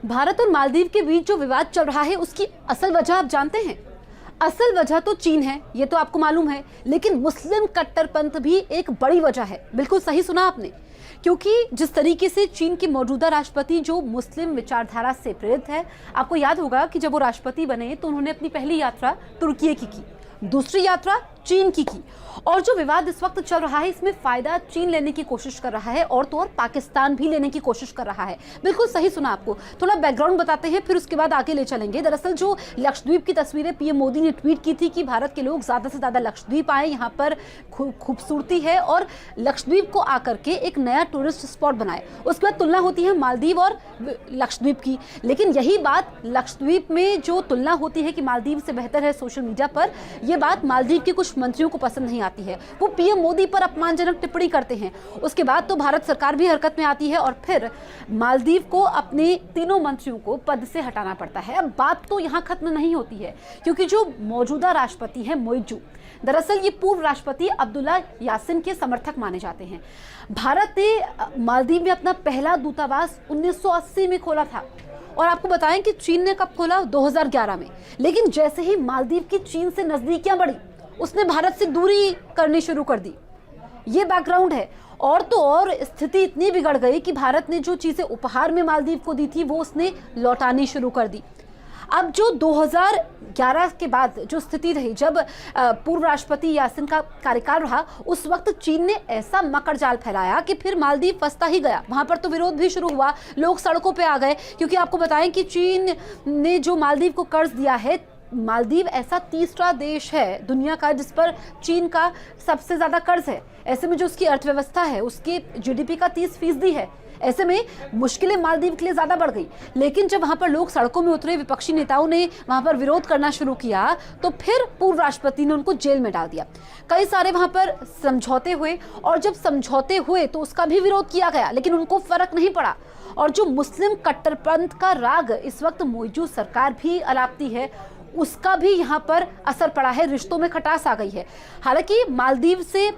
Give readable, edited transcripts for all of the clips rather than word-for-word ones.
भारत और मालदीव के बीच जो विवाद चल रहा है उसकी असल वजह आप जानते हैं। असल वजह तो चीन है, ये तो आपको मालूम है, लेकिन मुस्लिम कट्टरपंथ भी एक बड़ी वजह है। बिल्कुल सही सुना आपने, क्योंकि जिस तरीके से चीन के मौजूदा राष्ट्रपति जो मुस्लिम विचारधारा से प्रेरित है, आपको याद होगा कि जब वो राष्ट्रपति बने तो उन्होंने अपनी पहली यात्रा तुर्की की, दूसरी यात्रा चीन की और जो विवाद इस वक्त चल रहा है इसमें फायदा चीन लेने की कोशिश कर रहा है और तो और पाकिस्तान भी लेने की कोशिश कर रहा है। बिल्कुल सही सुना आपको। थोड़ा बैकग्राउंड बताते हैं, फिर उसके बाद आगे ले चलेंगे। दरअसल जो लक्षद्वीप की तस्वीरें पीएम मोदी ने ट्वीट की थी कि भारत के लोग ज्यादा से ज्यादा लक्षद्वीप आए, यहाँ पर खूबसूरती है और लक्षद्वीप को आकर के एक नया टूरिस्ट स्पॉट बनाए। उसके बाद तुलना होती है मालदीव और लक्षद्वीप की, लेकिन यही बात लक्षद्वीप में जो तुलना होती है कि मालदीव से बेहतर है सोशल मीडिया पर, यह बात मालदीव के कुछ मंत्रियों को पसंद नहीं आती है। वो पीएम मोदी पर अपमानजनक टिप्पणी करते हैं। उसके बाद तो भारत सरकार भी हरकत में आती है और फिर मालदीव को अपने तीनों मंत्रियों को पद से हटाना पड़ता है। अब बात तो यहाँ खत्म नहीं होती है, क्योंकि जो मौजूदा राष्ट्रपति हैं मोइजू, दरअसल ये पूर्व राष्ट्रपति अब्दुल्ला यासिन के समर्थक माने जाते हैं। भारत ने मालदीव में अपना पहला दूतावास 1980 में खोला था और आपको बताएं कि चीन ने कब खोला? 2011 में। लेकिन जैसे ही मालदीव की चीन से नजदीकियां बढ़ी, उसने भारत से दूरी करनी शुरू कर दी। ये बैकग्राउंड है। और तो और स्थिति इतनी बिगड़ गई कि भारत ने जो चीजें उपहार में मालदीव को दी थी वो उसने लौटानी शुरू कर दी। अब जो 2011 के बाद जो स्थिति रही, जब पूर्व राष्ट्रपति यासिन का कार्यकाल रहा, उस वक्त चीन ने ऐसा मकर जाल फैलाया कि फिर मालदीव फंसता ही गया। वहां पर तो विरोध भी शुरू हुआ, लोग सड़कों पे आ गए, क्योंकि आपको बताएं कि चीन ने जो मालदीव को कर्ज दिया है, मालदीव ऐसा तीसरा देश है दुनिया का जिस पर चीन का सबसे ज्यादा कर्ज है। ऐसे में जो उसकी अर्थव्यवस्था है उसके जीडीपी का 30% है। ऐसे में मुश्किलें मालदीव के लिए ज्यादा बढ़ गई। लेकिन जब वहां पर लोग सड़कों में उतरे, विपक्षी नेताओं ने वहां पर विरोध करना शुरू किया, तो फिर पूर्व राष्ट्रपति ने उनको जेल में डाल दिया। कई सारे वहां पर समझौते हुए और जब समझौते हुए तो उसका भी विरोध किया गया, लेकिन उनको फर्क नहीं पड़ा। और जो मुस्लिम कट्टरपंथ का राग इस वक्त मौजूद सरकार भी अलापती है, उसका भी यहाँ पर असर पड़ा है, रिश्तों में खटास आ गई है। हालांकि मालदीव से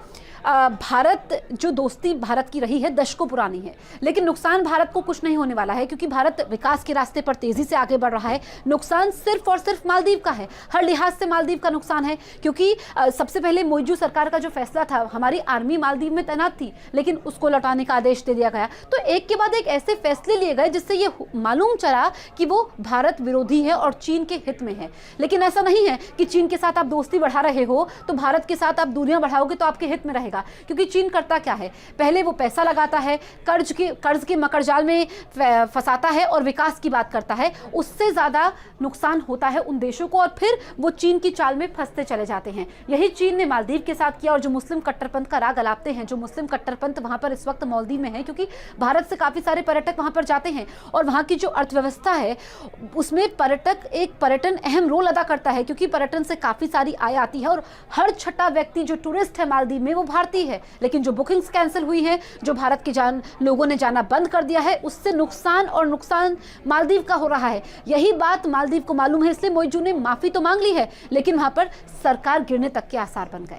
भारत जो दोस्ती भारत की रही है दशकों पुरानी है, लेकिन नुकसान भारत को कुछ नहीं होने वाला है, क्योंकि भारत विकास के रास्ते पर तेजी से आगे बढ़ रहा है। नुकसान सिर्फ और सिर्फ मालदीव का है, हर लिहाज से मालदीव का नुकसान है, क्योंकि सबसे पहले मौजूद सरकार का जो फैसला था, हमारी आर्मी मालदीव में तैनात थी लेकिन उसको लौटाने का आदेश दे दिया गया। तो एक के बाद एक ऐसे फैसले लिए गए जिससे ये मालूम चला कि वो भारत विरोधी है और चीन के हित में है। लेकिन ऐसा नहीं है कि चीन के साथ आप दोस्ती बढ़ा रहे हो तो भारत के साथ आप दूरियां बढ़ाओगे तो आपके हित में रहेगा, क्योंकि चीन करता क्या है, पहले वो पैसा लगाता है, कर्ज के मकड़जाल में फंसाता है और विकास की बात करता है। उससे ज्यादा नुकसान होता है उन देशों को और फिर वो चीन की चाल में फंसते चले जाते हैं। यही चीन ने मालदीव के साथ किया। और जो मुस्लिम कट्टरपंथ का राग अलापते हैं, जो मुस्लिम कट्टरपंथ वहां पर इस वक्त मालदीव में है, क्योंकि भारत से काफी सारे पर्यटक वहां पर जाते हैं और वहां की जो अर्थव्यवस्था है उसमें पर्यटन अहम रोल अदा करता है, क्योंकि पर्यटन से काफी सारी आय आती है और हर छठा व्यक्ति जो टूरिस्ट है मालदीव में वो भारतीय है। लेकिन जो बुकिंग्स कैंसिल हुई हैं, जो भारत के लोगों ने जाना बंद कर दिया है, उससे नुकसान मालदीव का हो रहा है। यही बात मालदीव को मालूम है, इसलिए मोइजू ने माफी तो मांग ली है, लेकिन वहां पर सरकार गिरने तक के आसार बन गए।